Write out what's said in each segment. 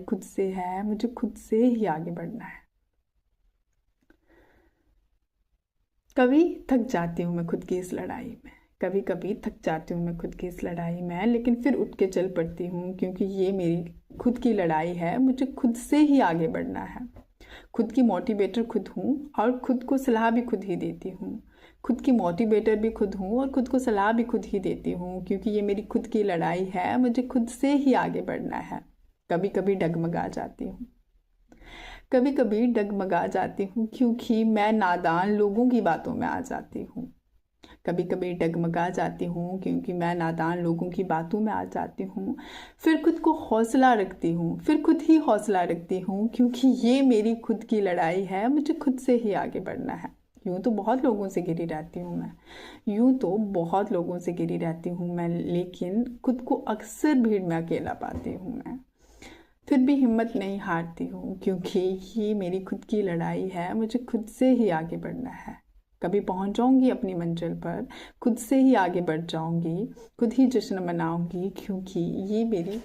खुद से है, मुझे खुद से ही आगे बढ़ना है। कभी थक जाती हूँ मैं खुद की इस लड़ाई में, कभी कभी थक जाती हूँ मैं खुद की इस लड़ाई में, लेकिन फिर उठ के चल पड़ती हूँ, क्योंकि ये मेरी खुद की लड़ाई है, मुझे खुद से ही आगे बढ़ना है। खुद की मोटिवेटर खुद हूँ और खुद को सलाह भी खुद ही देती हूँ। खुद की मोटिवेटर भी खुद हूँ और खुद को सलाह भी खुद ही देती हूँ, क्योंकि ये मेरी खुद की लड़ाई है, मुझे खुद से ही आगे बढ़ना है। कभी कभी डगमगा जाती हूँ, कभी कभी डगमगा जाती हूँ, क्योंकि मैं नादान लोगों की बातों में आ जाती हूँ। कभी कभी डगमगा जाती हूँ क्योंकि मैं नादान लोगों की बातों में आ जाती हूँ। फिर खुद को हौसला रखती हूँ, फिर खुद ही हौसला रखती हूँ, क्योंकि ये मेरी खुद की लड़ाई है, मुझे खुद से ही आगे बढ़ना है। यूँ तो बहुत लोगों से घिरी रहती हूँ मैं, यूँ तो बहुत लोगों से घिरी रहती हूँ मैं, लेकिन खुद को अक्सर भीड़ में अकेला पाती हूँ मैं। फिर भी हिम्मत नहीं हारती हूँ, क्योंकि ये मेरी खुद की लड़ाई है, मुझे खुद से ही आगे बढ़ना है। कभी पहुँच जाऊँगी अपनी मंजिल पर, खुद से ही आगे बढ़ जाऊँगी, खुद ही जश्न मनाऊँगी, क्योंकि ये मेरी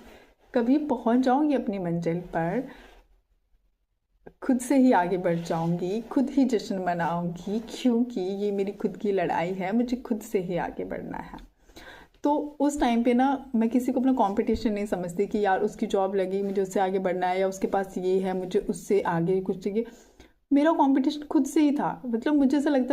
कभी पहुँच जाऊँगी अपनी मंजिल पर, खुद से ही आगे बढ़ जाऊँगी, खुद ही जश्न मनाऊँगी, क्योंकि ये मेरी खुद की लड़ाई है, मुझे खुद से ही आगे बढ़ना है। तो उस टाइम पे ना मैं किसी को अपना कंपटीशन नहीं समझती कि यार उसकी जॉब लगी, मुझे उससे आगे बढ़ना है, या उसके पास ये है, मुझे उससे आगे कुछ चाहिए। मेरा कंपटीशन खुद से ही था। मतलब मुझे ऐसा लगता